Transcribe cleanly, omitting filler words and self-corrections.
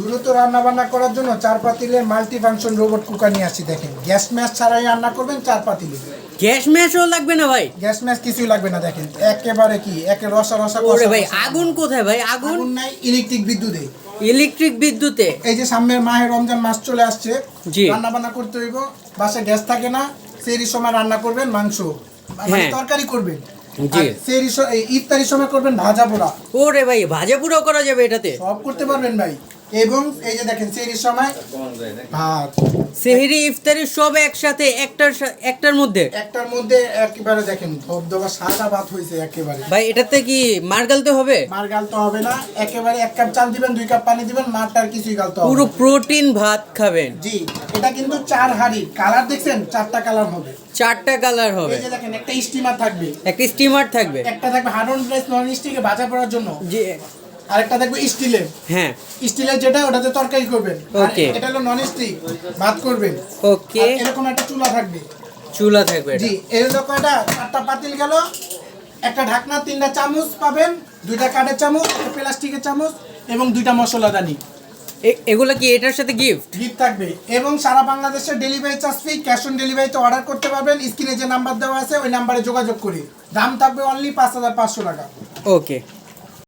দ্রুত রান্না বান্না করার জন্য 4 পাতিলের মাল্টি ফাংশন রোবট কুকার নিয়ে আসছি। দেখেন গ্যাস ম্যাচ ছাড়াই রান্না করবেন 4 পাতিলে। গ্যাস ম্যাশও লাগবে না ভাই? গ্যাস ম্যাচ কিছুই লাগবে না। দেখেন একেবারে কি একে রসা রসা ওরে কষা ভাই কষা। আগুন কোথায় ভাই? আগুন আগুন নাই, ইলেকট্রিক বিদ্যুতে। ইলেকট্রিক বিদ্যুতে? এই যে সামনের মাহে রমজান মাস চলে আসছে, জি। রান্না বান্না করতে হইব, বাসায় গ্যাস থাকে না, সেহরির সময় রান্না করবেন মাংস, মানে হ্যাঁ। তরকারি করবেন। জি। ইফতারির সময় করবেন ভাজা পোড়া, ওরে ভাই ভাজা পুরো করা যাবে এটাতে? সব করতে পারবেন ভাই। এবং এই যে দেখেন সেহরির সময় ভাত, সেহরি ইফতারি সব একসাথে একটার মধ্যে? একটার মধ্যে একেবারে দেখেন ধবধবা সাদা ভাত হয়েছে একেবারে। ভাই এটাতে কি মার গালতে হবে? মার গালতে হবে না, একেবারে 1 কাপ চাল দিবেন, 2 কাপ পানি দিবেন, মারটার কিছুই গালতে হবে পুরো না। প্রোটিন ভাত খাবেন। জি, এটা কিন্তু 4 হাঁড়ি, কালার দেখছেন 4টা কালার হবে। 4টা কালার হবে। এই যে দেখেন একটা স্টিমার থাকবে, একটা স্টিমার থাকবে। একটা থাকবে হার্ডন প্রেস নন স্টিকে ভাজা করার জন্য, জি। আরেকটা থাকবে স্টিলের। হ্যাঁ। স্টিলের যেটা ওটাতে তরকারি করবেন, আর ওকে। এটা হলো নন স্টিক, ভাত করবেন। ওকে। আর এরকম একটা চুলা থাকবে। চুলা থাকবে এটা। জি, এরকম এটা 4টা পাতিল গেল, একটা ঢাকনা, 3টা চামচ পাবেন, 2টা কাঠের চামচ, একটা প্লাস্টিকের চামচ এবং 2টা মশলাদানি। এগুলা কি এটার সাথে গিফট? গিফট থাকবে এবং সারা বাংলাদেশে delivery charge free, cash on ডেলিভারিতে অর্ডার করতে পারবেন। স্ক্রিনে যে নাম্বার দেওয়া আছে ওই নাম্বারে যোগাযোগ করে, দাম থাকবে অনলি 5500 টাকা। ওকে।